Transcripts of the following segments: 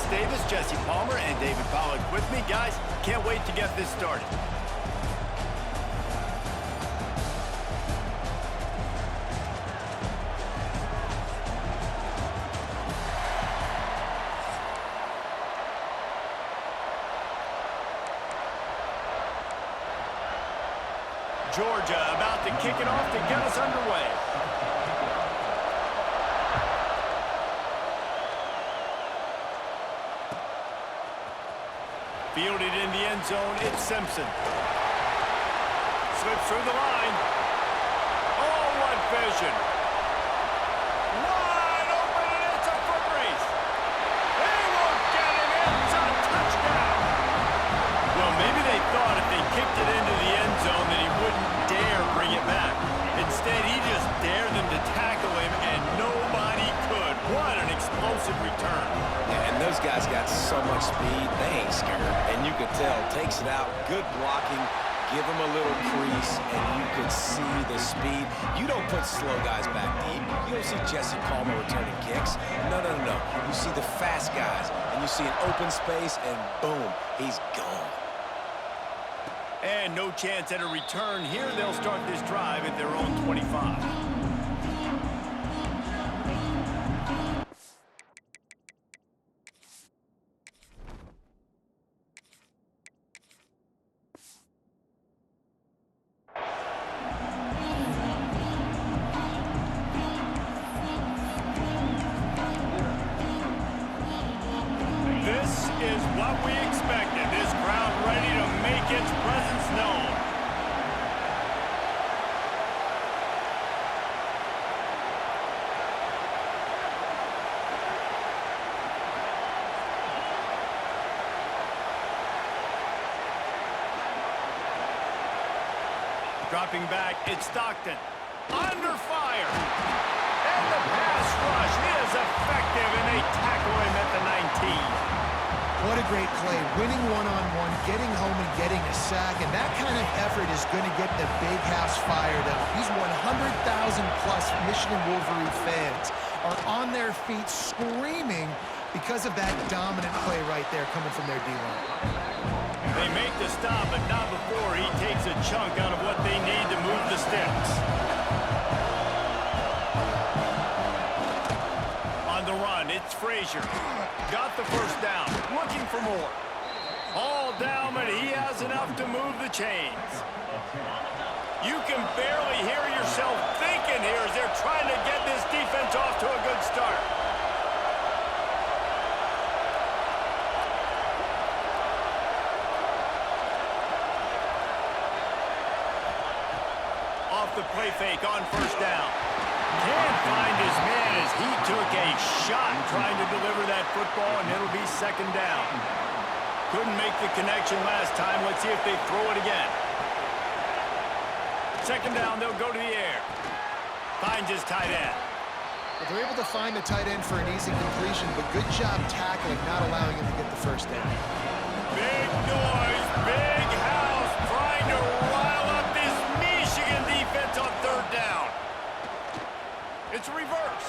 Davis, Jesse Palmer, and David Pollack with me. Guys, can't wait to get this started. Georgia about to kick it off to get us underway. Fielded in the end zone, it's Simpson. Slips through the line. Oh, what vision. Wide open, and it's a foot race. They won't get him. It's a touchdown. Well, maybe they thought if they kicked it into the end zone that he wouldn't dare bring it back. Instead, he just dared them to tackle him, and nobody could. What an explosive return. Yeah, and those guys got so much speed, they ain't scared. And you could tell, takes it out, good blocking, give him a little crease, and you could see the speed. You don't put slow guys back deep. You don't see Jesse Palmer returning kicks. No, no, no, no. You see the fast guys, and you see an open space, and boom, he's gone. And no chance at a return here. They'll start this drive at their own 25. This is what we expected. This crowd ready to make its presence known. Dropping back, it's Stockton. Under fire. And the pass rush is effective, and they tackle him at the 19. What a great play, winning one-on-one, getting home and getting a sack, and that kind of effort is going to get the big house fired up. These 100,000-plus Michigan Wolverine fans are on their feet screaming because of that dominant play right there coming from their D-line. They make the stop, but not before he takes a chunk out of what they need to move the sticks. On the run, it's Frazier. Got the first down, looking for more. All down, but he has enough to move the chains. You can barely hear yourself thinking here as they're trying to get this defense off to a good start. Off the play fake on first down. Can't find his man as he took a shot trying to deliver that football, and it'll be second down. Couldn't make the connection last time. Let's see if they throw it again. Second down, they'll go to the air. Finds his tight end. But they're able to find the tight end for an easy completion, but good job tackling, not allowing him to get the first down. Big noise, big house, trying to rile up this Michigan defense on third down. It's a reverse.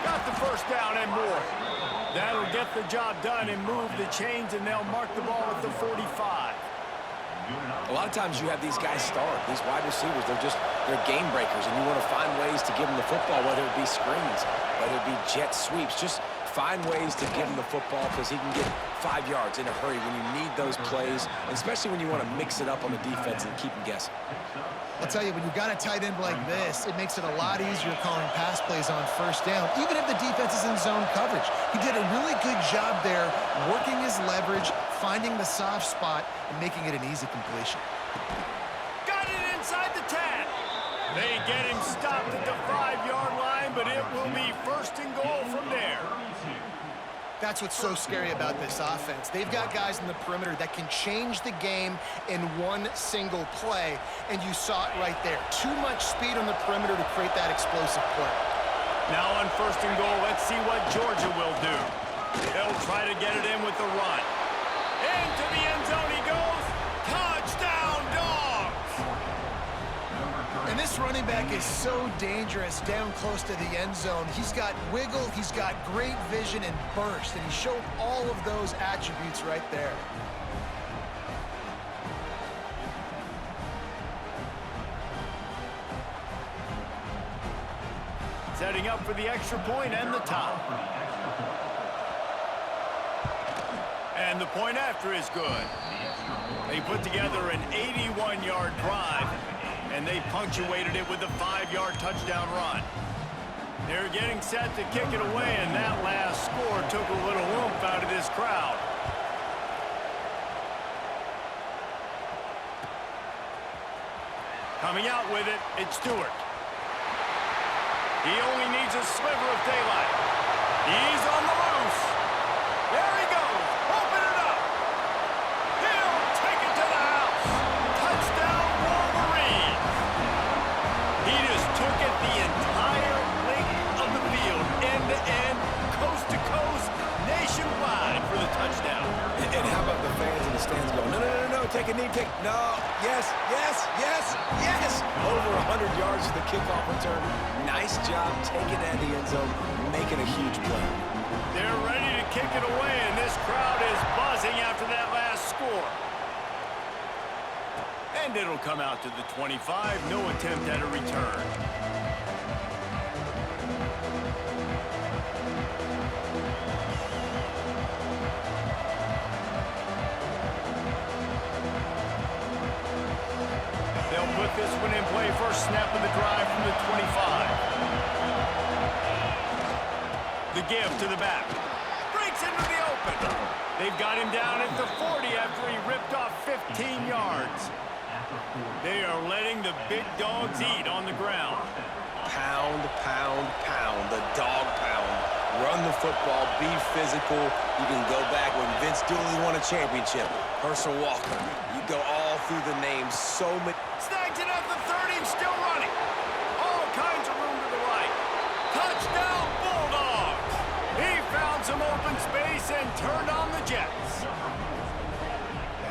Got the first down and more. That'll get the job done and move the chains, and they'll mark the ball at the 45. A lot of times you have these guys start, these wide receivers, they're game breakers, and you want to find ways to give them the football, whether it be screens, whether it be jet sweeps. Just find ways to give him the football because he can get 5 yards in a hurry when you need those plays, especially when you want to mix it up on the defense and keep them guessing. I'll tell you, when you've got a tight end like this, it makes it a lot easier calling pass plays on first down, even if the defense is in zone coverage. He did a really good job there, working his leverage, finding the soft spot, and making it an easy completion. Got it inside the 10. They get him stopped at the 5-yard line, but it will be first and goal from there. That's what's so scary about this offense. They've got guys in the perimeter that can change the game in one single play, and you saw it right there. Too much speed on the perimeter to create that explosive play. Now on first and goal, let's see what Georgia will do. They'll try to get it in with the run. Into the end zone he goes. Touchdown, Dogs! And this This running back is so dangerous down close to the end zone. He's got wiggle, he's got great vision and burst, and he showed all of those attributes right there. Setting up for the extra point and the tie. And the point after is good. They put together an 81-yard drive, and they punctuated it with a 5-yard touchdown run. They're getting set to kick it away, and that last score took a little oomph out of this crowd. Coming out with it, it's Stewart. He only needs a sliver of daylight. He's on the loose. There he goes. Open it up. He'll take it to the house. Touchdown, Wolverines. He just took it the entire length of the field, end-to-end, coast-to-coast, nationwide for the touchdown. And how about the fans in the stands going, no, no, no, no, take a knee, no, yes, yes, yes, yes. Over 100 yards to the kickoff return. Nice job taking that in the end zone, making a huge play. They're ready to kick it away, and this crowd is buzzing after that last score. And it'll come out to the 25, no attempt at a return. They'll put this one in play, first snap of the drive from the 25. The give to the back. Breaks into the open. They've got him down at the 40 after he ripped off 15 yards. They are letting the big dogs eat on the ground. Pound, pound, pound, the dog pound. Run the football, be physical. You can go back when Vince Dooley won a championship. Herschel Walker. You go all through the names. So many. Snags it at the 30 and still running. All kinds of room to the right. Touchdown, Bulldogs. He found some open space and turned on the Jets.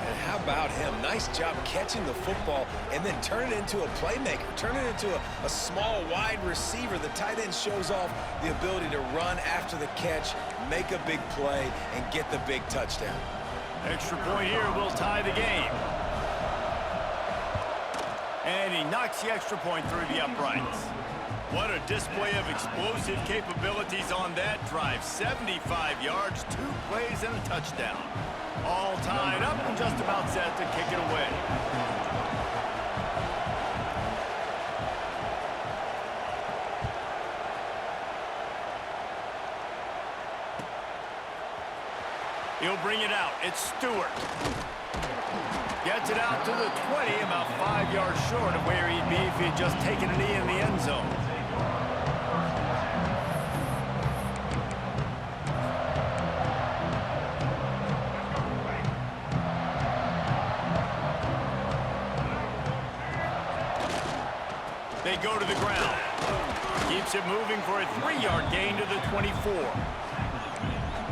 And how about him? Nice job catching the football and then turn it into a playmaker. Turn it into a small wide receiver. The tight end shows off the ability to run after the catch, make a big play, and get the big touchdown. Extra point here will tie the game. And he knocks the extra point through the uprights. What a display of explosive capabilities on that drive. 75 yards, 2 plays, and a touchdown. All tied up and just about set to kick it away. He'll bring it out. It's Stewart. Gets it out to the 20, about 5 yards short of where he'd be if he'd just taken a knee in the end zone. They go to the ground. Keeps it moving for a 3-yard gain to the 24.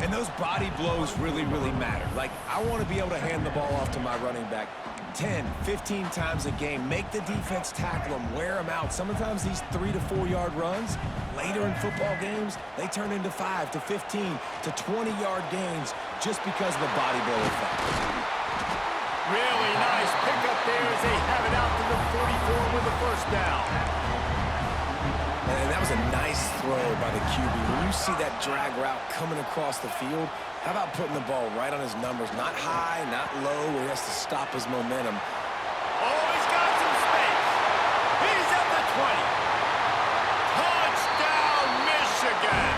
And those body blows really, really matter. Like, I want to be able to hand the ball off to my running back 10, 15 times a game. Make the defense tackle them, wear them out. Sometimes these 3 to 4 yard runs, later in football games, they turn into 5 to 15 to 20-yard gains just because of the body blow effect. Really nice pickup there as they have it out to the 44 with the first down. And that was a nice throw by the QB. When you see that drag route coming across the field, how about putting the ball right on his numbers? Not high, not low, where he has to stop his momentum. Oh, he's got some space. He's at the 20. Touchdown, Michigan.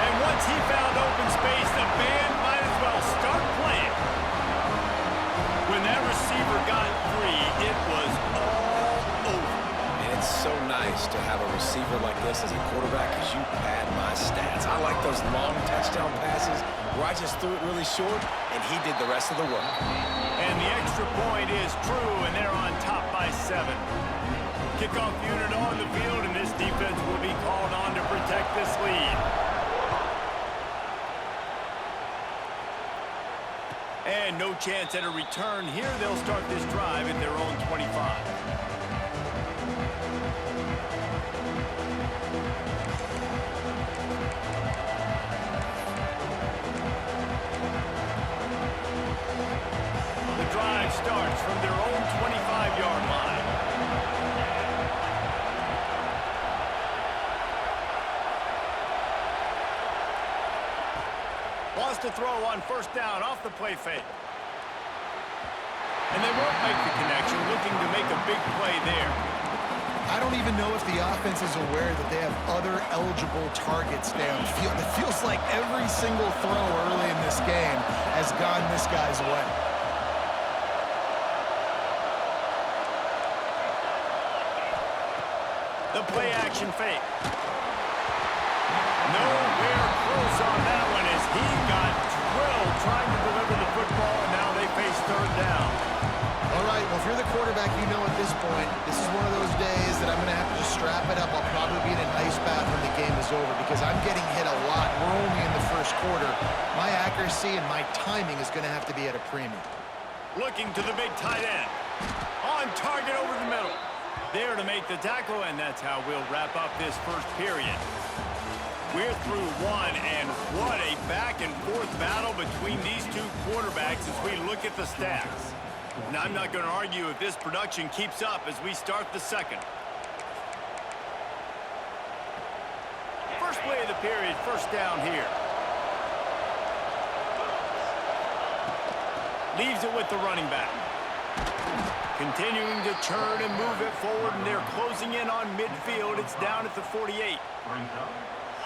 And once he found open space, the band might as well start playing. When that receiver got free, it was all over. And it's so nice to have a receiver like this as a quarterback because you pad my stats. I like those long touchdown passes where I just threw it really short and he did the rest of the work. And the extra point is true, and they're on top by 7. Kickoff unit on the field, and this defense will be called on to protect this lead. And no chance at a return here. They'll start this drive at their own 25. Wants to throw on first down off the play fake. And they won't make the connection, looking to make a big play there. I don't even know if the offense is aware that they have other eligible targets downfield. It feels like every single throw early in this game has gone this guy's way. The play action fake. Nowhere close on that one as he got drilled trying to deliver the football, and now they face third down. All right, well, if you're the quarterback, you know at this point, this is one of those days that I'm going to have to just strap it up. I'll probably be in an ice bath when the game is over because I'm getting hit a lot. We're only in the first quarter. My accuracy and my timing is going to have to be at a premium. Looking to the big tight end. On target over the middle. There to make the tackle, and that's how we'll wrap up this first period. We're through one, and what a back-and-forth battle between these two quarterbacks as we look at the stats. Now, I'm not going to argue if this production keeps up as we start the second. First play of the period, first down here. Leaves it with the running back. Continuing to churn and move it forward, and they're closing in on midfield. It's down at the 48.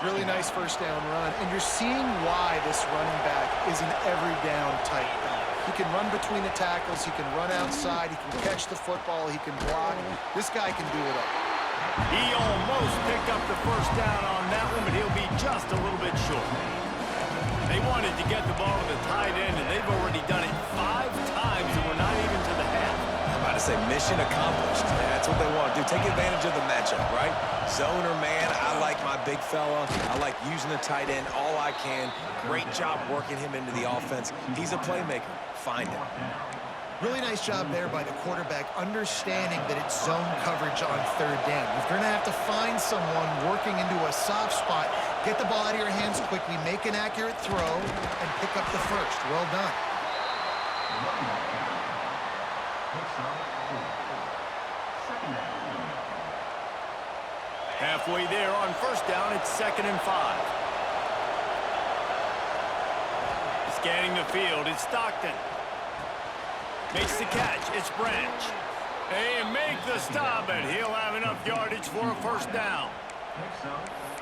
Really nice first down run, and you're seeing why this running back is an every down type back. He can run between the tackles, he can run outside, he can catch the football, he can block. This guy can do it all. He almost picked up the first down on that one, but he'll be just a little bit short. They wanted to get the ball to the tight end, and they've already done it 5 times, and we're not even to the half. I'm about to say mission accomplished. That's what they want to do. Take advantage of the matchup, right? Zone or man, I like my big fella. I like using the tight end all I can. Great job working him into the offense. He's a playmaker. Find him. Really nice job there by the quarterback, understanding that it's zone coverage on third down. You're going to have to find someone working into a soft spot, get the ball out of your hands quickly, make an accurate throw, and pick up the first. Well done. Halfway there on first down, it's 2nd and 5. Scanning the field, it's Stockton. Makes the catch, it's Branch. They make the stop, and he'll have enough yardage for a first down.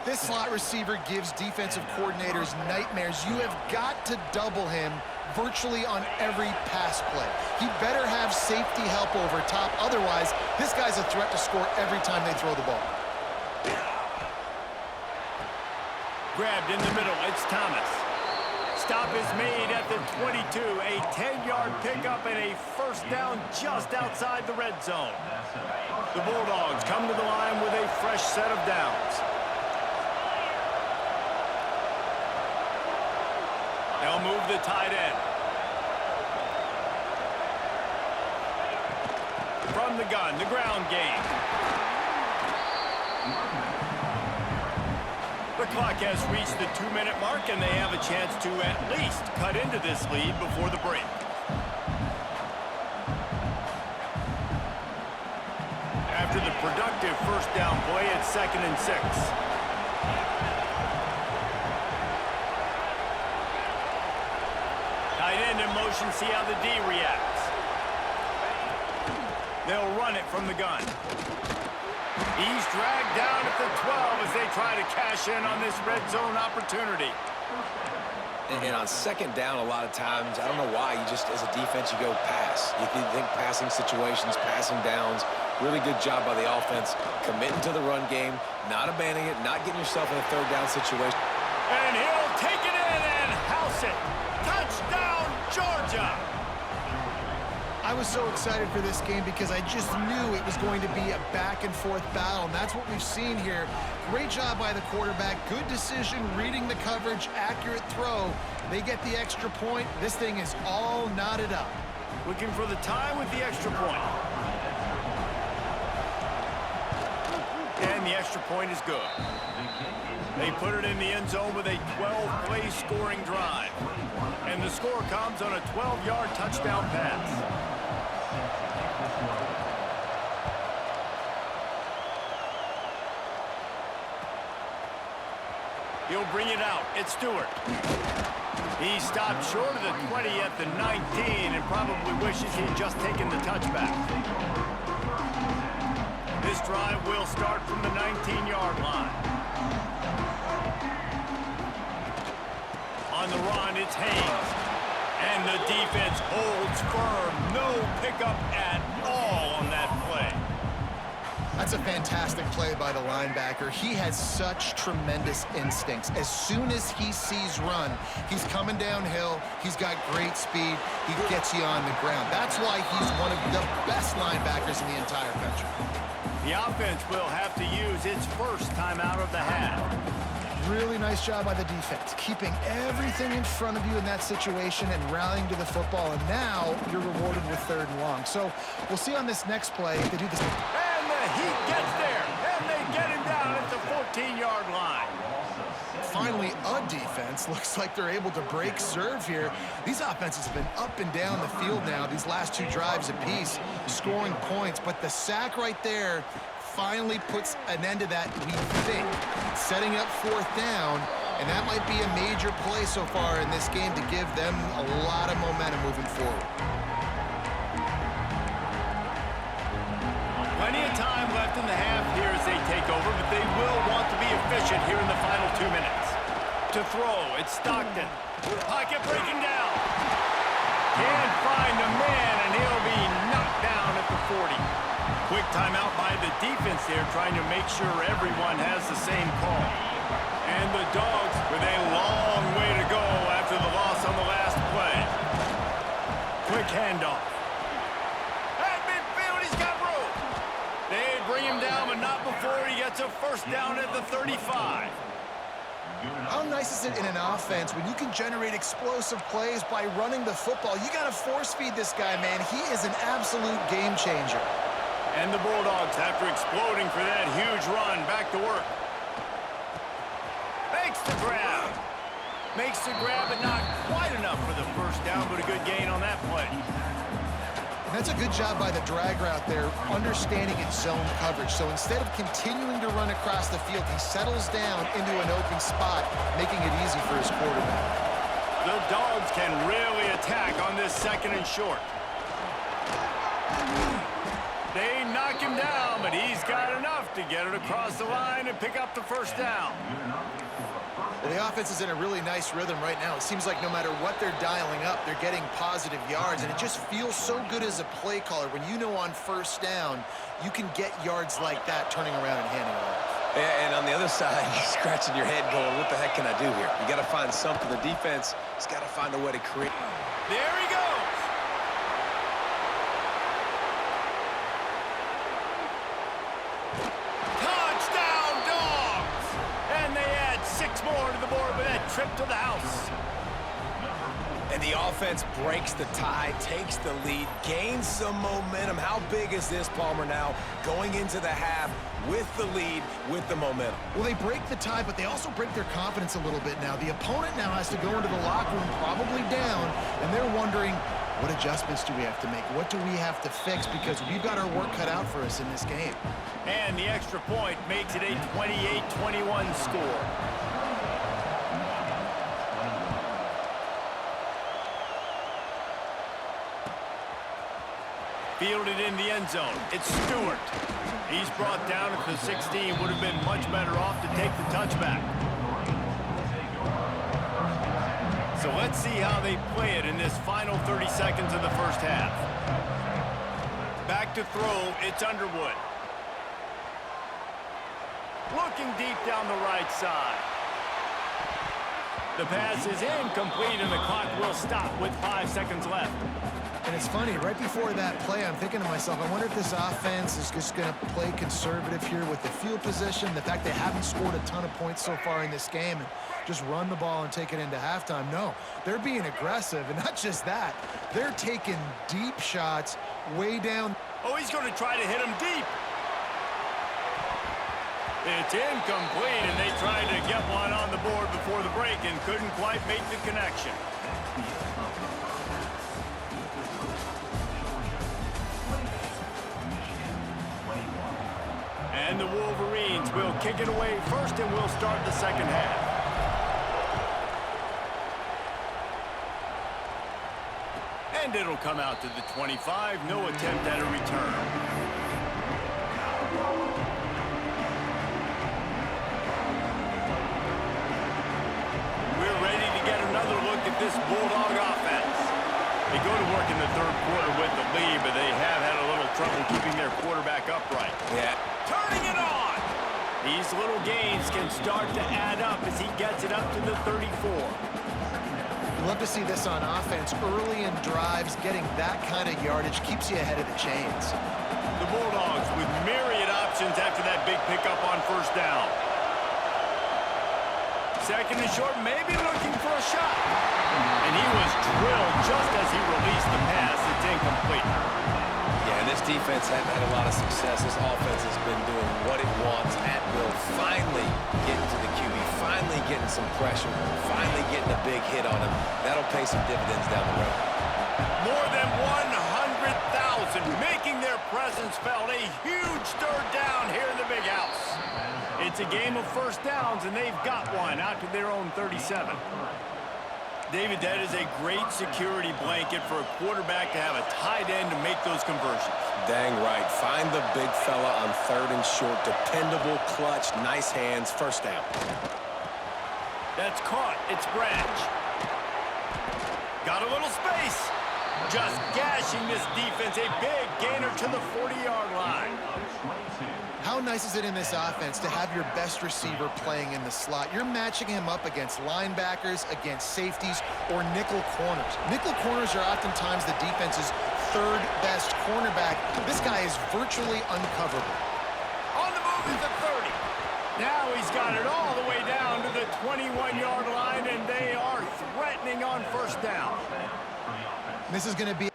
This slot receiver gives defensive coordinators nightmares. You have got to double him virtually on every pass play. He better have safety help over top. Otherwise, this guy's a threat to score every time they throw the ball. Grabbed in the middle, it's Thomas. Stop is made at the 22. A 10-yard pickup and a first down just outside the red zone. The Bulldogs come to the line with a fresh set of downs. They'll move the tight end. From the gun, the ground game. The clock has reached the 2-minute mark, and they have a chance to at least cut into this lead before the break. After the productive first down play, it's 2nd and 6. Tight end in motion, see how the D reacts. They'll run it from the gun. He's dragged down at the 12 as they try to cash in on this red zone opportunity. And on second down, a lot of times, I don't know why, you just, as a defense, you go pass. You can think passing situations, passing downs. Really good job by the offense, committing to the run game, not abandoning it, not getting yourself in a third down situation. And he'll take it in and house it. Touchdown, Georgia! I was so excited for this game because I just knew it was going to be a back-and-forth battle, and that's what we've seen here. Great job by the quarterback, good decision, reading the coverage, accurate throw. They get the extra point. This thing is all knotted up. Looking for the tie with the extra point. And the extra point is good. They put it in the end zone with a 12-play scoring drive. And the score comes on a 12-yard touchdown pass. He'll bring it out. It's Stewart. He stopped short of the 20 at the 19 and probably wishes he'd just taken the touchback. This drive will start from the 19-yard line. On the run, it's Haynes. And the defense holds firm. No pickup at all on that play. That's a fantastic play by the linebacker. He has such tremendous instincts. As soon as he sees run, he's coming downhill. He's got great speed. He gets you on the ground. That's why he's one of the best linebackers in the entire country. The offense will have to use its first timeout of the half. Really nice job by the defense, keeping everything in front of you in that situation and rallying to the football. And now you're rewarded with 3rd and long. So we'll see on this next play if they do this. And the Heat gets there, and they get him down at the 14-yard line. Finally, a defense. Looks like they're able to break serve here. These offenses have been up and down the field now, these last 2 drives apiece, scoring points. But the sack right there finally puts an end to that, we think, setting up 4th down, and that might be a major play so far in this game to give them a lot of momentum moving forward. Plenty of time left in the half here as they take over, but they will want to be efficient here in the final 2 minutes. To throw, it's Stockton. Pocket breaking down. Can't find the man, and he'll be knocked down at the 40. Quick timeout by the defense there, trying to make sure everyone has the same call. And the Dogs with a long way to go after the loss on the last play. Quick handoff. At midfield, he's got room. They bring him down, but not before he gets a 1st down at the 35. How nice is it in an offense when you can generate explosive plays by running the football? You got to force feed this guy, man. He is an absolute game changer. And the Bulldogs, after exploding for that huge run, back to work. Makes the grab. Makes the grab, but not quite enough for the 1st down, but a good gain on that play. And that's a good job by the drag route there, understanding its zone coverage. So instead of continuing to run across the field, he settles down into an open spot, making it easy for his quarterback. The Dogs can really attack on this 2nd and short. They knock him down, but he's got enough to get it across the line and pick up the 1st down. Well, the offense is in a really nice rhythm right now. It seems like no matter what they're dialing up, they're getting positive yards, and it just feels so good as a play caller when you know on 1st down you can get yards like that turning around and handing it off. And on the other side, you're scratching your head going, what the heck can I do here? You got to find something. The defense has got to find a way to create. There he goes. More to the board with that trip to the house. And the offense breaks the tie, takes the lead, gains some momentum. How big is this, Palmer, now going into the half with the lead, with the momentum? Well, they break the tie, but they also break their confidence a little bit now. The opponent now has to go into the locker room probably down, and they're wondering, what adjustments do we have to make? What do we have to fix? Because we've got our work cut out for us in this game. And the extra point makes it a 28-21 score. Fielded in the end zone. It's Stewart. He's brought down at the 16. Would have been much better off to take the touchback. So let's see how they play it in this final 30 seconds of the 1st half. Back to throw, it's Underwood. Looking deep down the right side. The pass is incomplete, and the clock will stop with 5 seconds left. And it's funny, right before that play, I'm thinking to myself, I wonder if this offense is just going to play conservative here with the field position, the fact they haven't scored a ton of points so far in this game, and just run the ball and take it into halftime. No, they're being aggressive, and not just that. They're taking deep shots way down. Oh, he's going to try to hit him deep. It's incomplete, and they tried to get one on the board before the break and couldn't quite make the connection. And the Wolverines will kick it away first, and we'll start the 2nd half. And it'll come out to the 25. No attempt at a return. We're ready to get another look at this Bulldog offense. They go to work in the third quarter with the lead, but they have had a little trouble keeping their quarterback upright. Yeah. Turning it on! These little gains can start to add up as he gets it up to the 34. Love to see this on offense. Early in drives, getting that kind of yardage keeps you ahead of the chains. The Bulldogs with myriad options after that big pickup on first down. Second and short, maybe looking for a shot. And he was drilled just as he released the pass. It's incomplete. Yeah, and this defense hasn't had a lot of success. This offense has been doing what it wants at will. Finally getting to the QB, finally getting some pressure, finally getting a big hit on him. That'll pay some dividends down the road. More than 100,000 making their presence felt. A huge third down here in the big house. It's a game of first downs, and they've got one out to their own 37. David, that is a great security blanket for a quarterback to have a tight end to make those conversions. Dang right. Find the big fella on third and short. Dependable, clutch, nice hands, first down. That's caught. It's Branch. Got a little space. Just gashing this defense. A big gainer to the 40-yard line. How nice is it in this offense to have your best receiver playing in the slot? You're matching him up against linebackers, against safeties, or nickel corners. Nickel corners are oftentimes the defense's third best cornerback. This guy is virtually uncoverable. On the move is the 30. Now he's got it all the way down to the 21-yard line, and they are threatening on first down. This is going to be...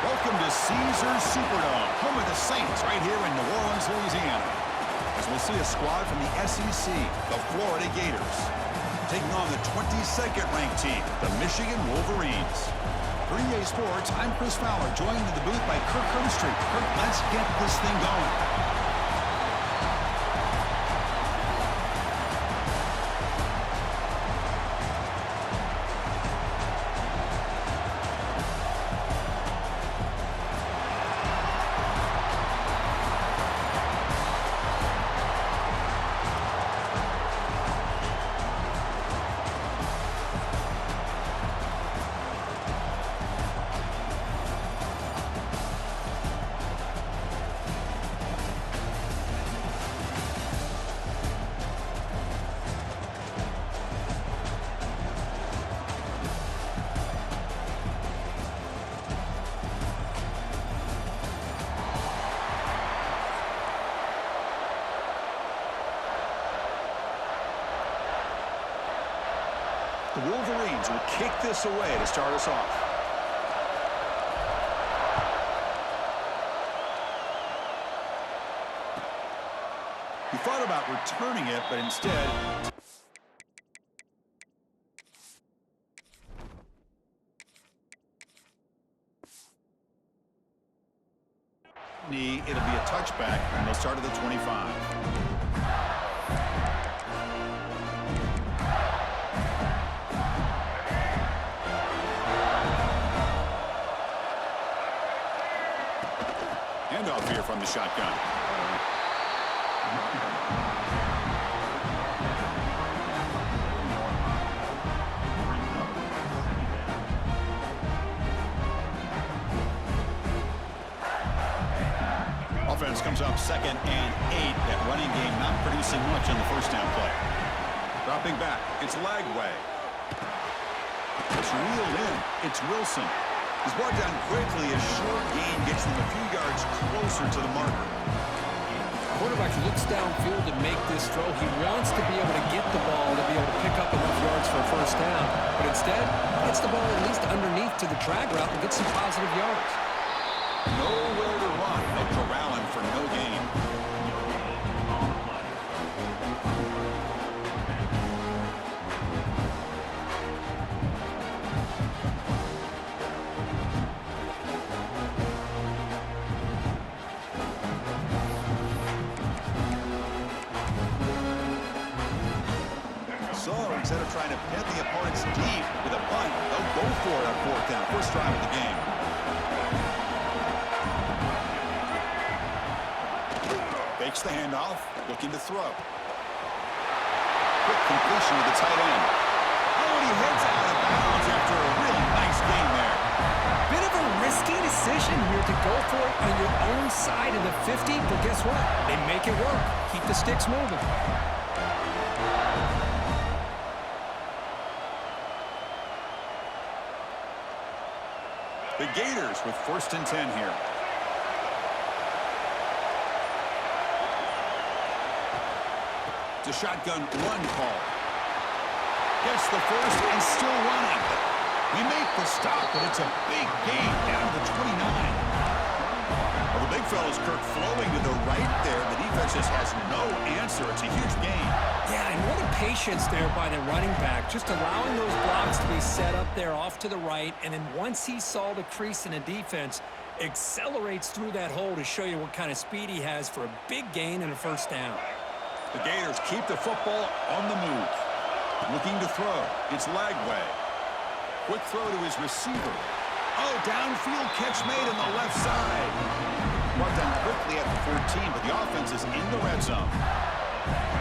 Welcome to Caesars Superdome, home of the Saints, right here in New Orleans, Louisiana. As we'll see a squad from the SEC, the Florida Gators, taking on the 22nd ranked team, the Michigan Wolverines. For EA Sports, I'm Chris Fowler, joined in the booth by Kirk Herbstreit. Kirk, let's get this thing going. The Wolverines will kick this away to start us off. returning it, but instead... It'll be a touchback, and they'll start at the 25. Handoff here from the shotgun. Offense comes up 2nd and 8. That running game not producing much on the first down play. Dropping back, it's Lagway. It's reeled in. It's Wilson. He's brought down quickly. A short gain gets them a few yards closer to the marker. Quarterback looks downfield to make this throw. He wants to be able to get the ball to be able to pick up enough yards for a first down. But instead, he gets the ball at least underneath to the drag route and gets some positive yards. Nowhere to run. They'll corral him for no gain. So instead of trying to pin the opponents deep with a punt, they'll go for it on 4th down. First drive of the game. Fakes the handoff, looking to throw. Quick completion to the tight end. Oh, and he heads out of bounds after a really nice gain there. Bit of a risky decision here to go for it on your own side of the 50, but guess what? They make it work. Keep the sticks moving. The Gators with 1st and 10 here. It's a shotgun run call. Gets the first and still running. We make the stop, but it's a big gain down to the 29. Well, the big fella's Kirk flowing to the right there. The defense just has no answer. It's a huge gain. Yeah, and what a patience there by the running back, just allowing those blocks to be set up there off to the right, and then once he saw the crease in the defense, accelerates through that hole to show you what kind of speed he has for a big gain and a first down. The Gators keep the football on the move. Looking to throw. It's Lagway. Quick throw to his receiver. Oh, downfield catch made on the left side. Brought down quickly at the 14, but the offense is in the red zone.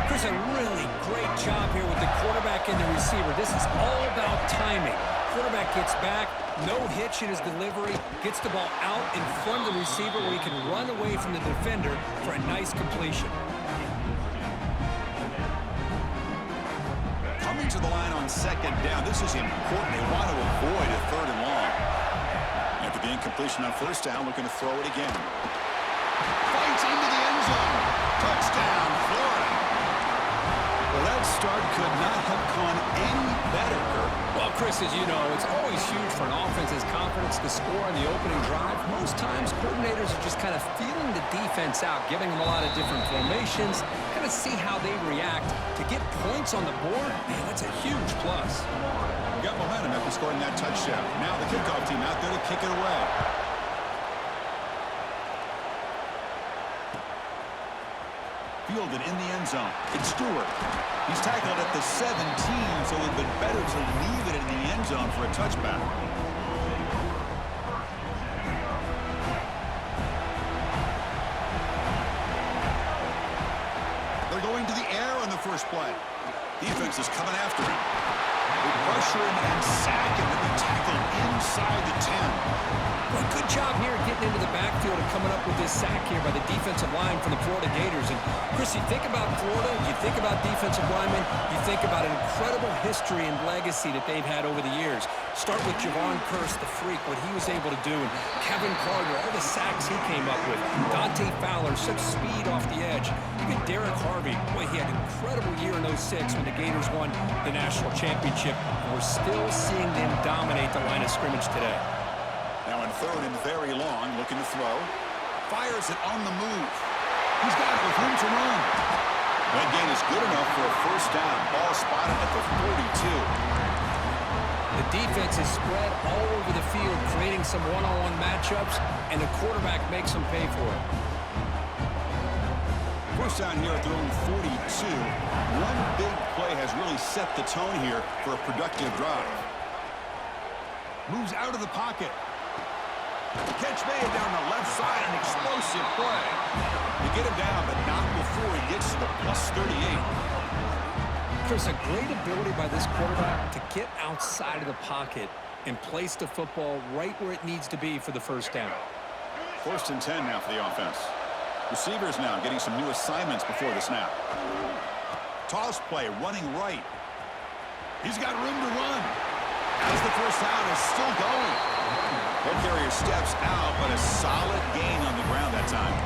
Chris, a really great job here with the quarterback and the receiver. This is all about timing. Quarterback gets back, no hitch in his delivery, gets the ball out in front of the receiver where he can run away from the defender for a nice completion. Coming to the line on 2nd down. This is important. They want to avoid a 3rd and long. After the incompletion on 1st down, looking to throw it again. Fights into the end zone. Touchdown, Florida. Well, that start could not have gone any better, Kirk. Well, Chris, as you know, it's always huge for an offense's confidence to score on the opening drive. Most times, coordinators are just kind of feeling the defense out, giving them a lot of different formations, kind of see how they react. To get points on the board, man, that's a huge plus. We got momentum after scoring that touchdown. Now the kickoff team out there to kick it away. Fielded in the end zone. It's Stewart. He's tackled at the 17, so it would have been better to leave it in the end zone for a touchback. They're going to the air on the first play. Defense is coming after him. They pressure him and sack him and be tackled inside the 10. Well, good job here getting into the backfield and coming up with this sack here by the defensive line from the Florida Gators. And, Chris, you think about Florida, you think about defensive linemen, you think about an incredible history and legacy that they've had over the years. Start with Javon Kearse, the freak, what he was able to do. And Kevin Carter, all the sacks he came up with. Dante Fowler, such speed off the edge. Even Derek Harvey, boy, he had an incredible year in 06 when the Gators won the national championship. And we're still seeing them dominate the line of scrimmage today. Now in 3rd and very long, looking to throw. Fires it on the move. He's got it with room to run. That gain is good enough for a first down. Ball spotted at the 42. The defense is spread all over the field, creating some one-on-one matchups, and the quarterback makes them pay for it. First down here at their own 42. One big play has really set the tone here for a productive drive. Moves out of the pocket. The catch made down the left side, an explosive play. You get him down, but not before he gets to the plus 38. Chris, a great ability by this quarterback to get outside of the pocket and place the football right where it needs to be for the first down. 1st and 10 now for the offense. Receivers now getting some new assignments before the snap. Toss play, running right. He's got room to run. As the first down is still going. Ball carrier steps out, but a solid gain on the ground that time.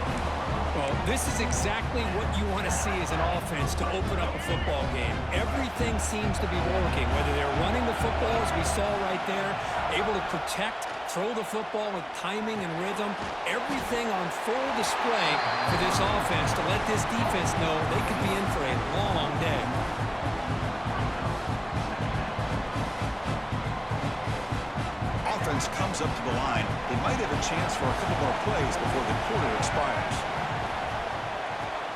Well, this is exactly what you want to see as an offense to open up a football game. Everything seems to be working, whether they're running the football, as we saw right there, able to protect, throw the football with timing and rhythm, everything on full display for this offense to let this defense know they could be in for a long day. Offense comes up to the line. They might have a chance for a couple more plays before the quarter expires.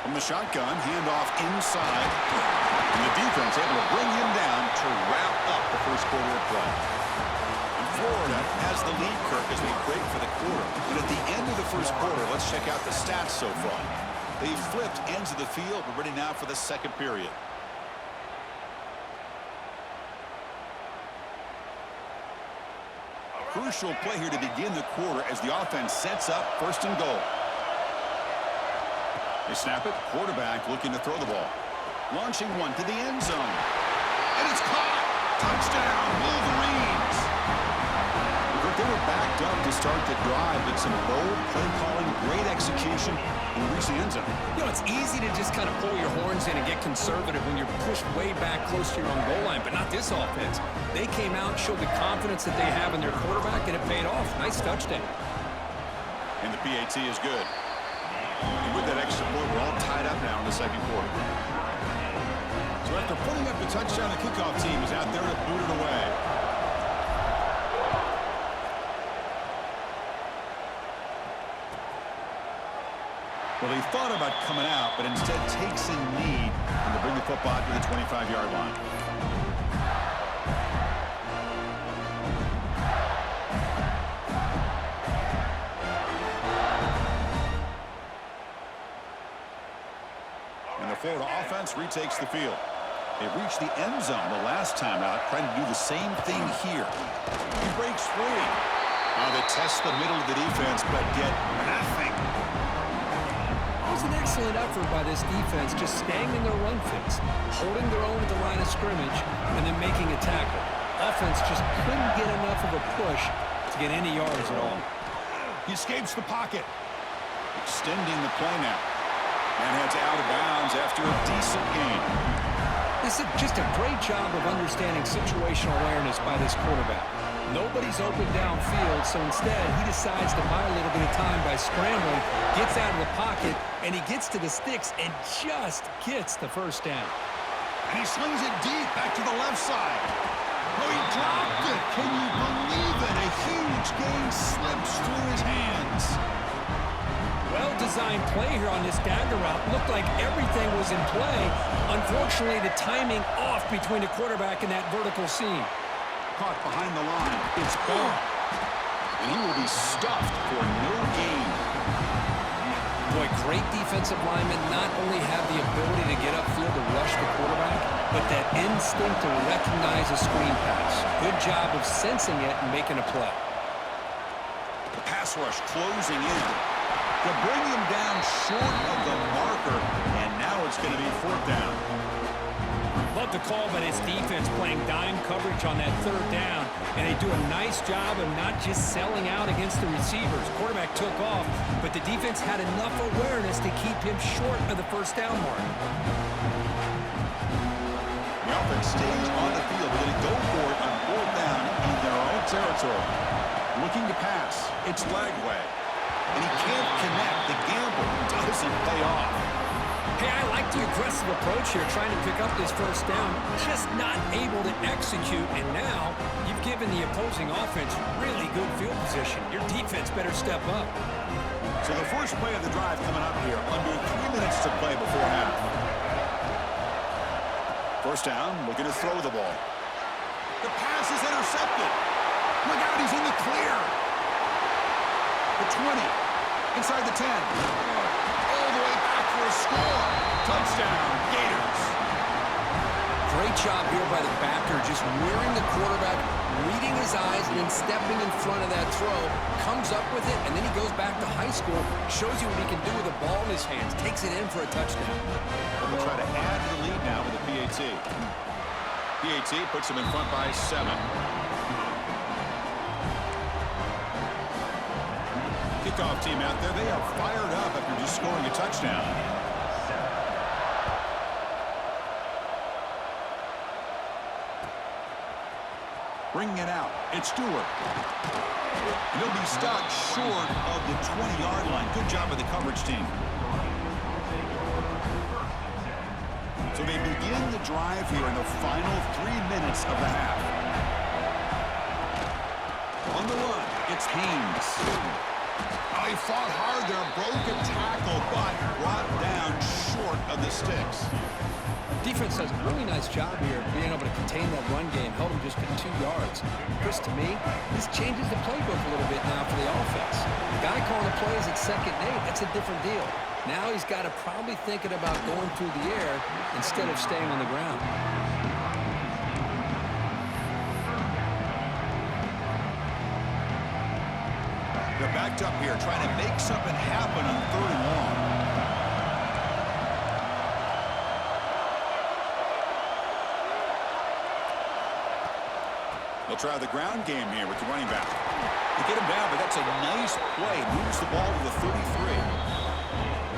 From the shotgun, handoff inside. And the defense able to bring him down to wrap up the first quarter of play. And Florida has the lead, Kirk, as we break for the quarter. But at the end of the first quarter, let's check out the stats so far. They've flipped ends of the field. We're ready now for the second period. Crucial play here to begin the quarter as the offense sets up 1st and goal. They snap it. Quarterback looking to throw the ball. Launching one to the end zone. And it's caught. Touchdown, Wolverines. They were backed up to start the drive, but some bold play calling, great execution, and reach the end zone. You know, it's easy to just kind of pull your horns in and get conservative when you're pushed way back close to your own goal line, but not this offense. They came out, showed the confidence that they have in their quarterback, and it paid off. Nice touchdown. And the PAT is good. And with that extra point, we're all tied up now in the second quarter. So after putting up the touchdown, the kickoff team is out there to boot it away. Well, he thought about coming out, but instead takes a knee and to bring the football to the 25-yard line. And the Florida offense retakes the field. They reached the end zone the last time out, trying to do the same thing here. He breaks free. Now they test the middle of the defense, but get nothing. It was an excellent effort by this defense, just staying in their run fits, holding their own at the line of scrimmage, and then making a tackle. Offense just couldn't get enough of a push to get any yards at all. He escapes the pocket, extending the play now, and heads out of bounds after a decent gain. This is just a great job of understanding situational awareness by this quarterback. Nobody's open downfield, so instead he decides to buy a little bit of time by scrambling, gets out of the pocket, and he gets to the sticks and just gets the first down. And he slings it deep back to the left side. Oh, he dropped it. Can you believe it? A huge gain slips through his hands. Well-designed play here on this dagger route. Looked like everything was in play. Unfortunately, the timing off between the quarterback and that vertical seam. Caught behind the line. It's gone. And he will be stuffed for no gain. Boy, great defensive linemen not only have the ability to get upfield to rush the quarterback, but that instinct to recognize a screen pass. Good job of sensing it and making a play. The pass rush closing in. To bring him down short of the marker, and now it's going to be 4th down. Love the call by this defense playing dime coverage on that 3rd down, and they do a nice job of not just selling out against the receivers. Quarterback took off, but the defense had enough awareness to keep him short of the 1st down mark. The offense stays on the field. They're going to go for it on 4th down in their own territory. Looking to pass. It's Lagway. And he can't connect. The gamble doesn't pay off. Hey, I like the aggressive approach here, trying to pick up this first down, just not able to execute, and now you've given the opposing offense really good field position. Your defense better step up. So the first play of the drive coming up here, under 3 minutes to play before half. First down, looking to throw the ball. The pass is intercepted. Look out, he's in the clear. The 20, inside the 10. All the way back for a score. Touchdown, Gators. Great job here by the backer, just wearing the quarterback, reading his eyes, and then stepping in front of that throw, comes up with it, and then he goes back to high school, shows you what he can do with the ball in his hands, takes it in for a touchdown. They'll try to add to the lead now with the PAT. PAT puts them in front by 7. Kickoff team out there, they are fired up after just scoring a touchdown. Bringing it out, it's Stewart. And he'll be stopped short of the 20-yard line. Good job of the coverage team. So they begin the drive here in the final 3 minutes of the half. On the run, it's Haynes. He fought hard there, broke a tackle, but brought down short of the sticks. Defense does a really nice job here being able to contain that run game, held him just to 2 yards. Chris, to me, this changes the playbook a little bit now for the offense. The guy calling the plays at 2nd and 8, that's a different deal. Now he's got to probably thinking about going through the air instead of staying on the ground. They're backed up here, trying to make something happen on 3rd and long. They'll try the ground game here with the running back. They get him down, but that's a nice play. Moves the ball to the 33.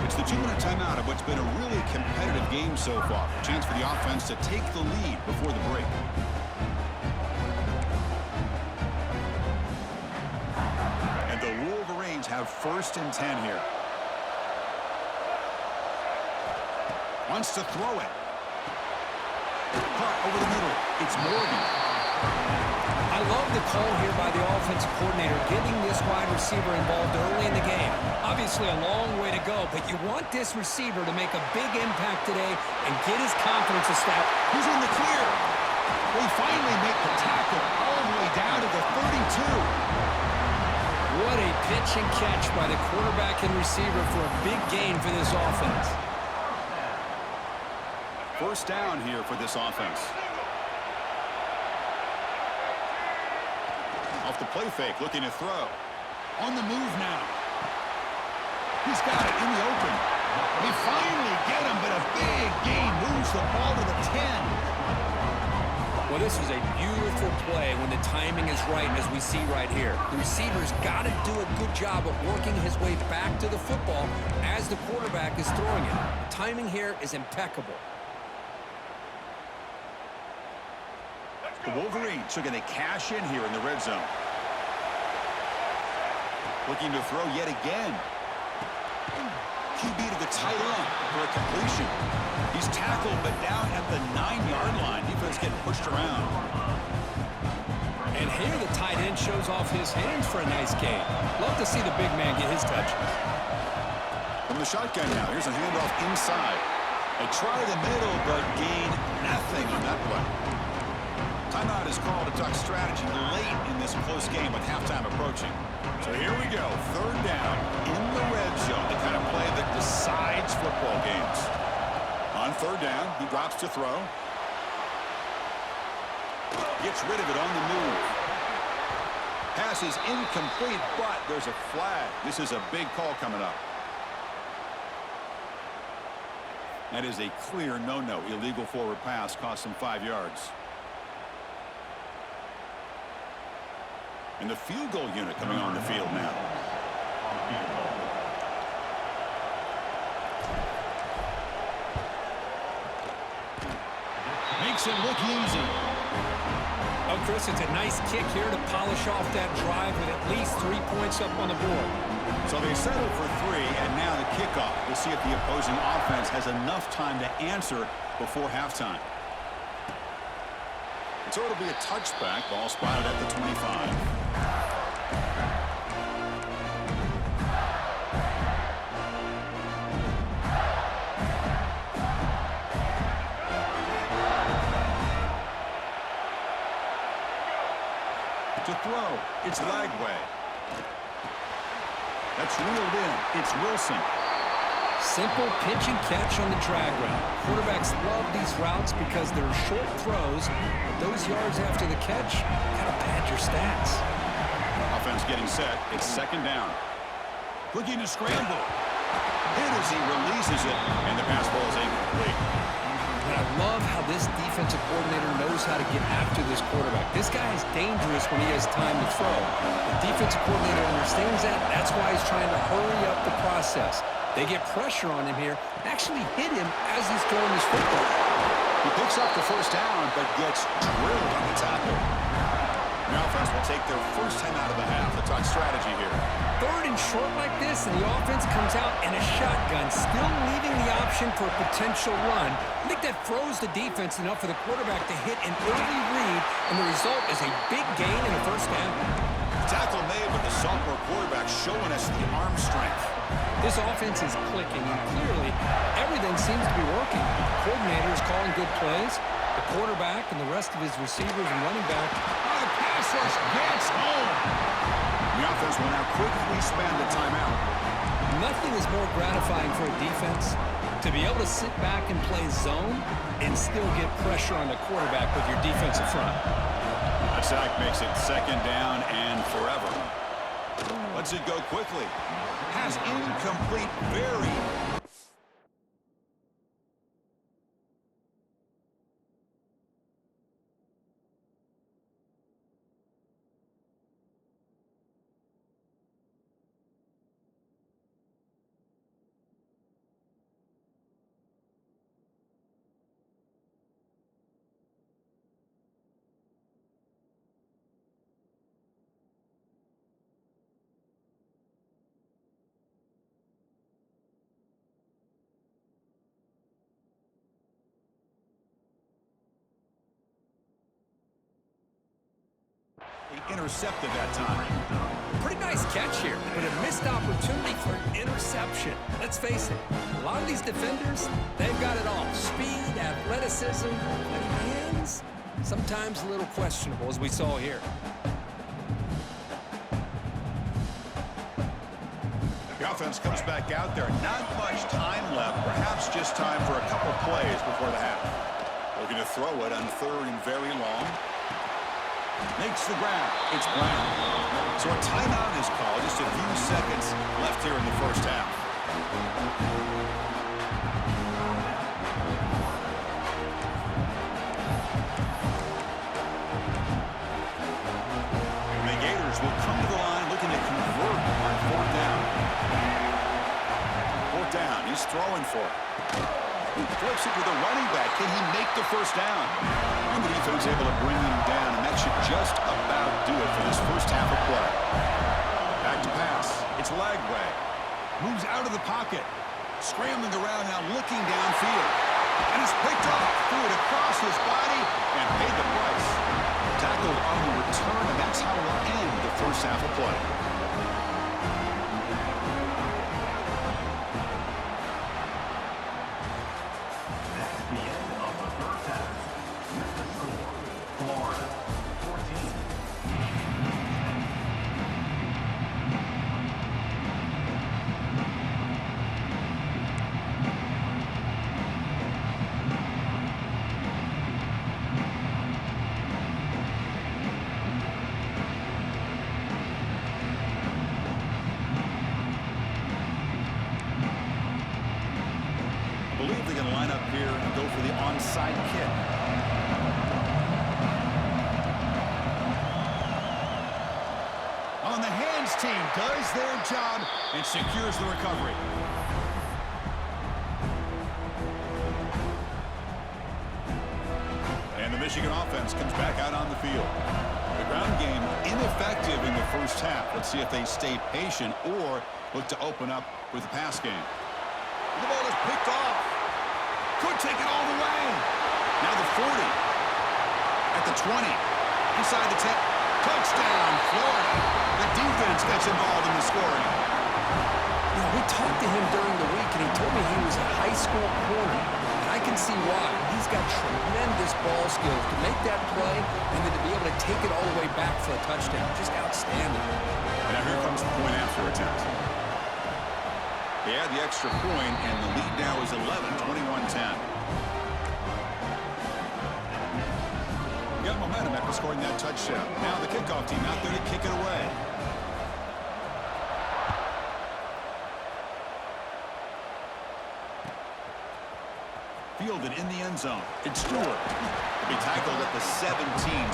It's the 2-minute timeout of what's been a really competitive game so far. A chance for the offense to take the lead before the break. And the Wolverines have 1st and 10 here. Wants to throw it. Caught over the middle. It's Morgan. I love the call here by the offensive coordinator, getting this wide receiver involved early in the game. Obviously a long way to go, but you want this receiver to make a big impact today and get his confidence established. He's in the clear. They finally make the tackle all the way down to the 32. What a pitch and catch by the quarterback and receiver for a big gain for this offense. First down here for this offense. Off the play fake, looking to throw. On the move now. He's got it in the open. They finally get him, but a big gain moves the ball to the 10. Well, this is a beautiful play when the timing is right, as we see right here. The receiver's got to do a good job of working his way back to the football as the quarterback is throwing it. The timing here is impeccable. The Wolverines are going to cash in here in the red zone. Looking to throw yet again. QB to the tight end for a completion. He's tackled, but down at the 9-yard line. Defense getting pushed around. And here the tight end shows off his hands for a nice gain. Love to see the big man get his touches. From the shotgun now, here's a handoff inside. They try the middle, but gain nothing on that play. Timeout is called to talk strategy late in this close game with halftime approaching. So here we go, 3rd down in the red zone, the kind of play that decides football games. On 3rd down, he drops to throw. Gets rid of it on the move. Pass is incomplete, but there's a flag. This is a big call coming up. That is a clear no-no. Illegal forward pass, cost him 5 yards. And the field goal unit coming on the field now. Makes it look easy. Oh, Chris, it's a nice kick here to polish off that drive with at least 3 points up on the board. So they settle for 3, and now the kickoff. We'll see if the opposing offense has enough time to answer before halftime. So it'll be a touchback. Ball spotted at the 25. To throw, it's Lagway. That's reeled in. It's Wilson. Simple pitch and catch on the drag route. Quarterbacks love these routes because they're short throws, but those yards after the catch kind of pad your stats. Offense getting set. It's second down. Looking to scramble. Hit as he releases it, and the pass ball is incomplete. And I love how this defensive coordinator knows how to get after this quarterback. This guy is dangerous when he has time to throw. The defensive coordinator understands that. That's why he's trying to hurry up the process. They get pressure on him here, actually hit him as he's throwing his football. He picks up the first down, but gets drilled on the tackle. Now offense will take their first time out of the half. The talk strategy here. Third and short like this, and the offense comes out in a shotgun, still leaving the option for a potential run. I think that throws the defense enough for the quarterback to hit an early read, and the result is a big gain and a first down. Tackle made, but the sophomore quarterback showing us the arm strength. This offense is clicking, and clearly everything seems to be working. The coordinator is calling good plays. The quarterback and the rest of his receivers and running back. Oh, the pass rush gets home. The offense will now quickly spend the timeout. Nothing is more gratifying for a defense to be able to sit back and play zone and still get pressure on the quarterback with your defensive front. A sack makes it second down and forever. Lets it go quickly. Has incomplete, very... He intercepted that time. Pretty nice catch here, but a missed opportunity for an interception. Let's face it, a lot of these defenders, they've got it all. Speed, athleticism, and hands, sometimes a little questionable, as we saw here. The offense comes back out there. Not much time left. Perhaps just time for a couple plays before the half. Looking to throw it on third and very long. Makes the grab. It's Brown. So a timeout is called. Just a few seconds left here in the first half. And the Gators will come to the line looking to convert on fourth down. Fourth down. He's throwing for it. He flips it to the running back. Can he make the first down? And the defense able to bring him down, and that should just about do it for this first half of play. Back to pass. It's Lagway. Moves out of the pocket. Scrambling around now, looking downfield. And he's picked up. Threw it across his body and paid the price. Tackled on the return, and that's how we'll end the first half of play. I believe they can line up here and go for the onside kick. On the hands team does their job and secures the recovery. And the Michigan Michigan offense comes back out on the field. The ground game ineffective in the first half. Let's see if they stay patient or look to open up with the pass game. The ball is picked off. Could take it all the way. Now the 40. At the 20. Inside the 10. Touchdown, Florida. The defense gets involved in the scoring. You know, we talked to him during the week, and he told me he was a high school corner. And I can see why. He's got tremendous ball skills to make that play and then to be able to take it all the way back for a touchdown. Just outstanding. And now here comes the point after attempt. They add the extra point, and the lead now is 11, 21-10. Got momentum after scoring that touchdown. Now the kickoff team out there to kick it away. Fielded in the end zone. It's Stewart. He'll be tackled at the 17.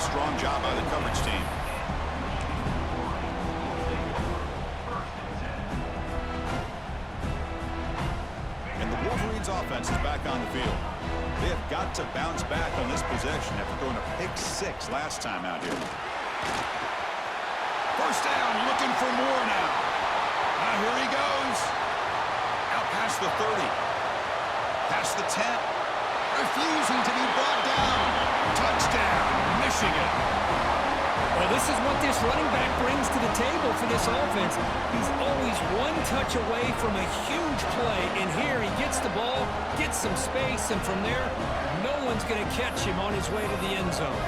Strong job by the coverage team. And the Wolverines offense is back on the field. They have got to bounce back on this possession after throwing a pick 6 last time out here. First down, looking for more now. Here he goes. Out past the 30. Past the 10. Refusing to be brought down. Touchdown, Michigan. Well, this is what this running back brings to the table for this offense. He's always one touch away from a huge play. And here he gets the ball, gets some space, and from there, no one's going to catch him on his way to the end zone.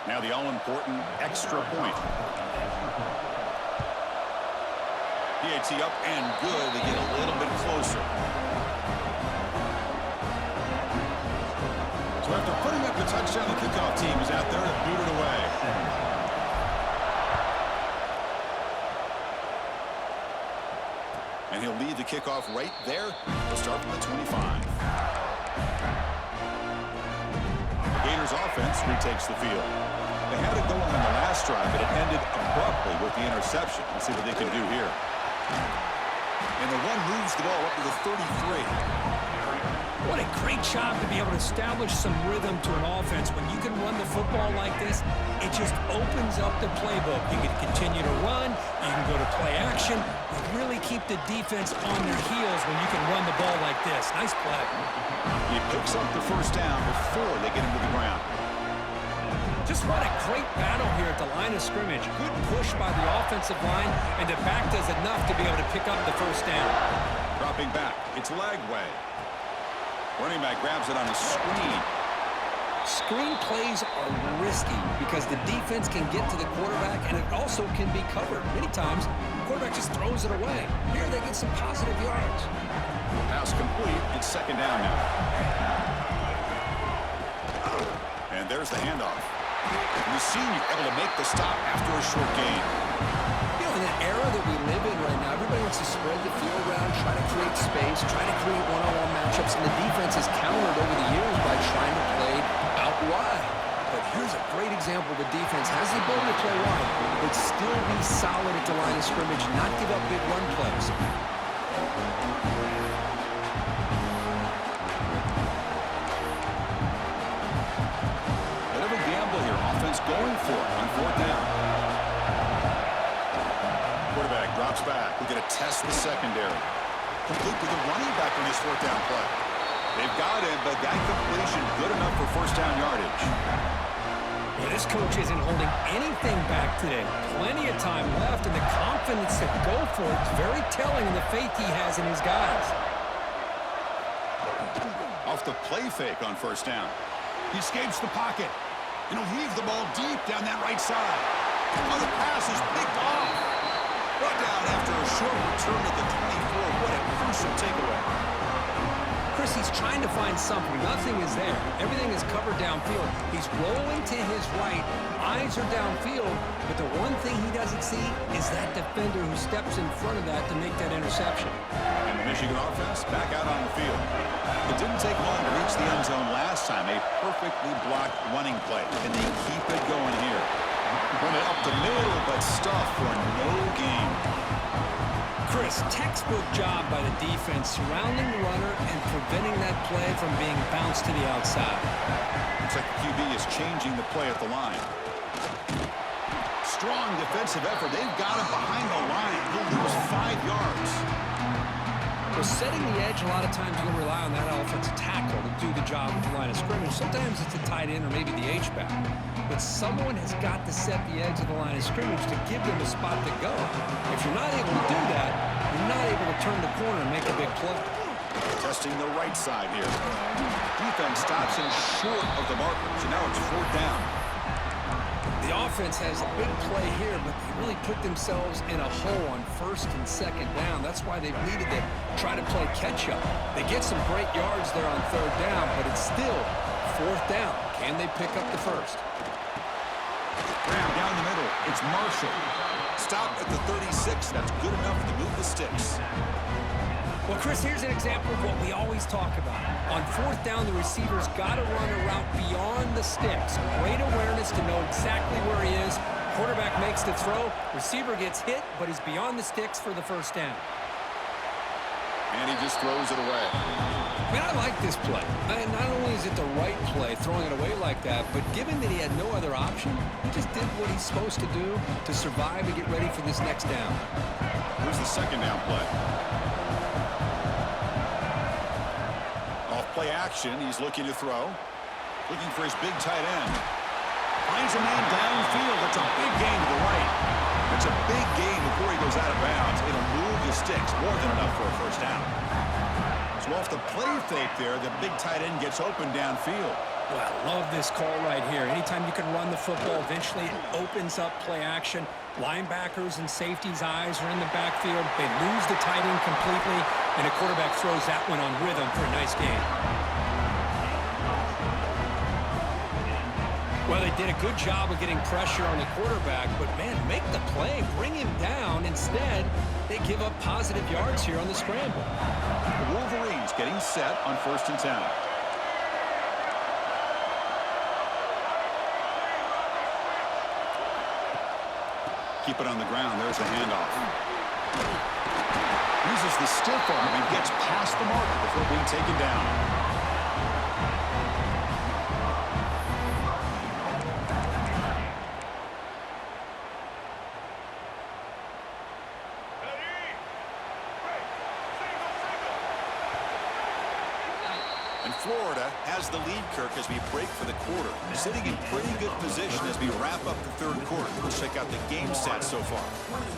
Now the all-important extra point. PAT up and good. They get a little bit closer. So after putting up the touchdown, the kickoff team is out there to boot it away. And he'll lead the kickoff right there. He'll start from the 25. The Gators offense retakes the field. They had it going on the last drive, but it ended abruptly with the interception. Let's see what they can do here. And the run moves the ball up to the 33. What a great job to be able to establish some rhythm to an offense. When you can run the football like this, it just opens up the playbook. You can continue to run, you can go to play action, and really keep the defense on their heels when you can run the ball like this. Nice play. He picks up the first down before they get him to the ground. Just what a great battle here at the line of scrimmage. Good push by the offensive line, and the back does enough to be able to pick up the first down. Dropping back, it's Lagway. Running back grabs it on a screen. Screen plays are risky because the defense can get to the quarterback, and it also can be covered. Many times, the quarterback just throws it away. Here they get some positive yards. Pass complete. It's second down now. And there's the handoff. And the senior able to make the stop after a short gain. You know, in the era that we live in right now, everybody wants to spread the field around, try to create space, try to create one-on-one matchups, and the defense has countered over the years by trying to play out wide. But here's a great example. The defense has the ability to play wide, but still be solid at the line of scrimmage, not give up big run plays. Going for it on fourth down. Quarterback drops back. We're going to test the secondary. Complete with the running back on his fourth down play. They've got him, but that completion good enough for first down yardage. Yeah, this coach isn't holding anything back today. Plenty of time left, and the confidence to go for it is very telling in the faith he has in his guys. Off the play fake on first down. He escapes the pocket. And he'll heave the ball deep down that right side. Oh, the pass is picked off. Brought down after a short return at the 24. What a crucial takeaway. Chris, he's trying to find something. Nothing is there. Everything is covered downfield. He's rolling to his right. Eyes are downfield. But the one thing he doesn't see is that defender who steps in front of that to make that interception. And the Michigan offense back out on the field. It didn't take long to reach the end zone last time. A perfectly blocked running play. Can they keep it going here? Run it up the middle, but stuff for no gain. Chris, textbook job by the defense surrounding the runner and preventing that play from being bounced to the outside. Looks like the QB is changing the play at the line. Strong defensive effort. They've got him behind the line. He'll lose 5 yards. Well, setting the edge, a lot of times you'll rely on that offensive tackle to do the job at the line of scrimmage. Sometimes it's a tight end or maybe the H-back. But someone has got to set the edge of the line of scrimmage to give them a spot to go. If you're not able to do that, you're not able to turn the corner and make a big play. Testing the right side here. Defense stops him short of the marker, so now it's 4th down. The offense has a big play here, but they really put themselves in a hole on 1st and 2nd down. That's why they've needed to try to play catch-up. They get some great yards there on 3rd down, but it's still 4th down. Can they pick up the 1st? Graham down the middle. It's Marshall. Stop at the 36. That's good enough to move the sticks. Well, Chris, here's an example of what we always talk about. On 4th down, the receiver's got to run a route beyond the sticks. Great awareness to know exactly where he is. Quarterback makes the throw. Receiver gets hit, but he's beyond the sticks for the 1st down. And he just throws it away. Man, I like this play. Not only is it the right play, throwing it away like that, but given that he had no other option, he just did what he's supposed to do to survive and get ready for this next down. Here's the 2nd down play. Play action. He's looking to throw. Looking for his big tight end. Finds a man downfield. That's a big gain to the right. It's a big gain before he goes out of bounds. It'll move the sticks. More than enough for a 1st down. So off the play fake there, the big tight end gets open downfield. Well, I love this call right here. Anytime you can run the football, eventually it opens up play action. Linebackers and safeties' eyes are in the backfield. They lose the tight end completely, and a quarterback throws that one on rhythm for a nice gain. Well, they did a good job of getting pressure on the quarterback, but, man, make the play, bring him down. Instead, they give up positive yards here on the scramble. The Wolverines getting set on 1st and 10. Keep it on the ground. There's the handoff. Uses the stiff arm and gets past the marker before being taken down. And Florida has the lead, Kirk, as we break for the quarter. Sitting in pretty good position as we wrap up the 3rd quarter. Let's check out the game stats so far.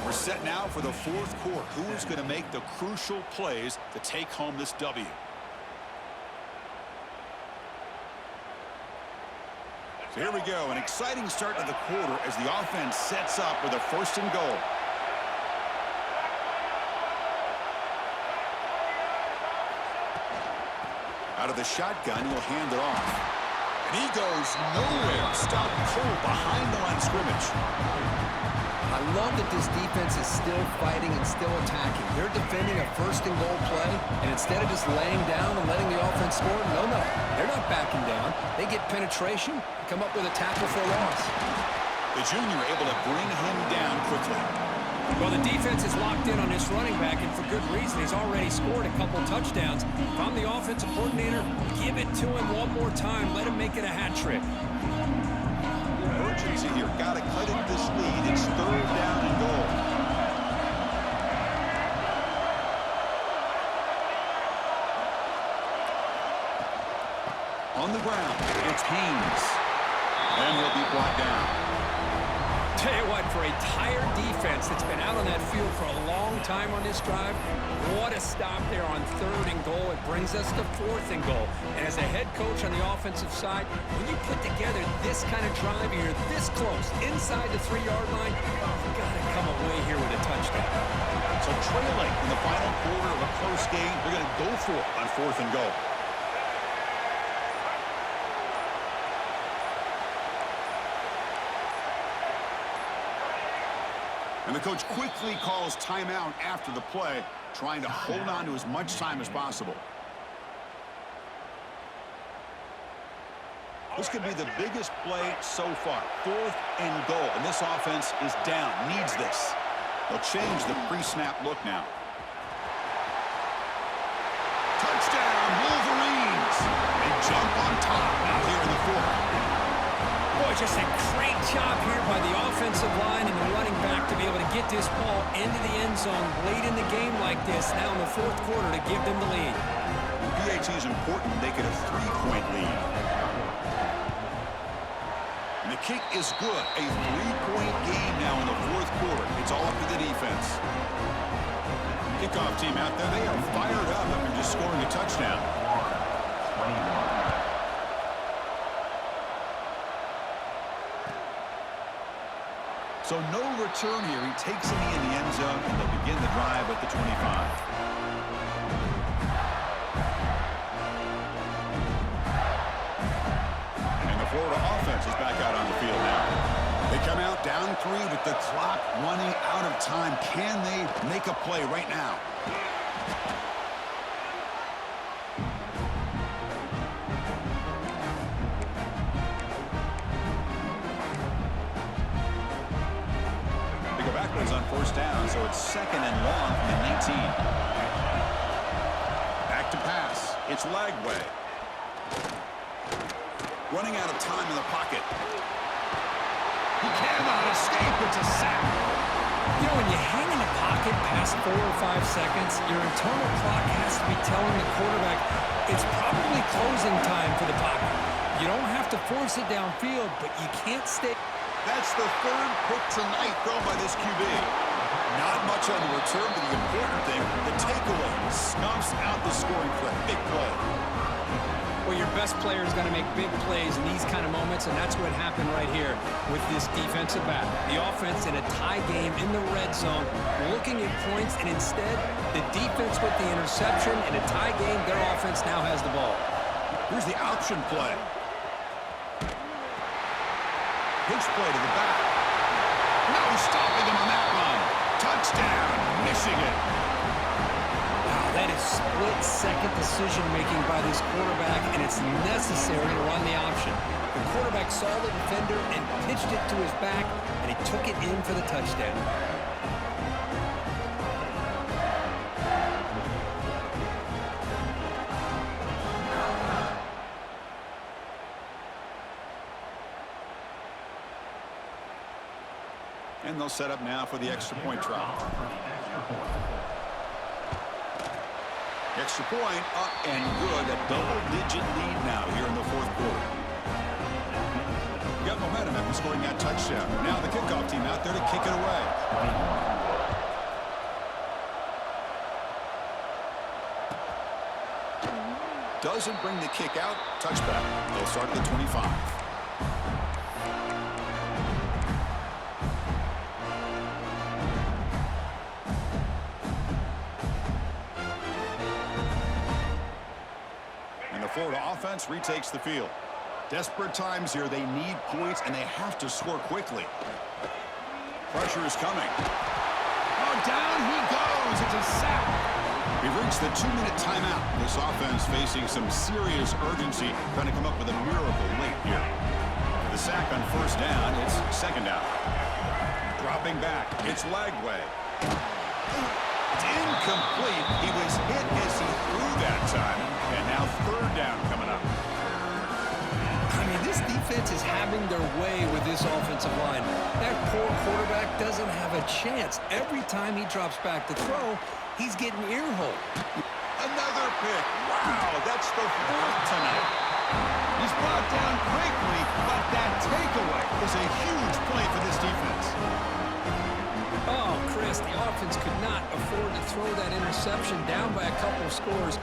We're set now for the 4th quarter. Who is going to make the crucial plays to take home this W? So here we go. An exciting start to the quarter as the offense sets up with a 1st and goal. Out of the shotgun, he'll hand it off. And he goes nowhere. Stopped cold behind the line of scrimmage. I love that this defense is still fighting and still attacking. They're defending a 1st and goal play, and instead of just laying down and letting the offense score, no. They're not backing down. They get penetration, come up with a tackle for a loss. The junior able to bring him down quickly. Well, the defense is locked in on this running back, and for good reason. He's already scored a couple touchdowns. If I'm the offensive coordinator, give it to him one more time. Let him make it a hat trick. Urgency here. Got to cut it this lead. It's 3rd down and goal. On the ground, it's Haynes. And he'll be brought down. Tell you what, for a tired defense that's been out on that field for a long time on this drive, what a stop there on 3rd and goal. It brings us to 4th and goal. And as a head coach on the offensive side, when you put together this kind of drive, you're this close, inside the 3-yard line, you've got to come away here with a touchdown. So trailing in the final quarter of a close game, they're going to go for it on 4th and goal. And the coach quickly calls timeout after the play, trying to hold on to as much time as possible. This could be the biggest play so far. 4th and goal, and this offense is down, needs this. They'll change the pre-snap look now. Just a great job here by the offensive line and the running back to be able to get this ball into the end zone late in the game like this, now in the fourth quarter, to give them the lead. PAT is important to make it a 3-point lead. And the kick is good. A 3-point game now in the fourth quarter. It's all up to the defense. Kickoff team out there, they are fired up after just scoring a touchdown. So no return here. He takes it in the end zone, and they'll begin the drive at the 25. And the Florida offense is back out on the field now. They come out down 3 with the clock running out of time. Can they make a play right now? They go backwards on first down, so it's 2nd and long from the 19. Back to pass. It's Lagway. Running out of time in the pocket. He cannot escape. It's a sack. You know, when you hang in the pocket past 4 or 5 seconds, your internal clock has to be telling the quarterback it's probably closing time for the pocket. You don't have to force it downfield, but you can't stay. That's the 3rd pick tonight thrown by this QB. Not much on the return, but the important thing, the takeaway, snuffs out the scoring play. Big play. Well, your best player is going to make big plays in these kind of moments, and that's what happened right here with this defensive back. The offense in a tie game in the red zone, looking at points, and instead, the defense with the interception. In a tie game, their offense now has the ball. Here's the option play. Pitch play to the back. No stopping him on that run. Touchdown, Michigan. Wow, that is split-second decision-making by this quarterback, and it's necessary to run the option. The quarterback saw the defender and pitched it to his back, and he took it in for the touchdown. And they'll set up now for the extra point try. Extra point up and good. A double-digit lead now here in the fourth quarter. Got momentum after scoring that touchdown. Now the kickoff team out there to kick it away. Doesn't bring the kick out. Touchback. They'll start at the 25. Florida offense retakes the field. Desperate times here. They need points, and they have to score quickly. Pressure is coming. Oh, down he goes. It's a sack. We've reached the 2-minute timeout. This offense facing some serious urgency, trying to come up with a miracle late here. The sack on first down. It's 2nd down. Dropping back. It's Lagway. It's incomplete. He was hit as he threw that time. And now 3rd down coming up. I mean, this defense is having their way with this offensive line. That poor quarterback doesn't have a chance. Every time he drops back to throw, he's getting ear-holed. Another pick. Wow, that's the 4th tonight. He's brought down quickly, but that takeaway is a huge play for this defense. Oh, Chris, the offense could not afford to throw that interception down by a couple of scores.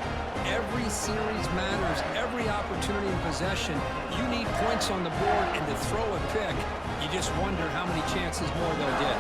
Every series matters. Every opportunity in possession. You need points on the board, and to throw a pick, you just wonder how many chances more they'll get.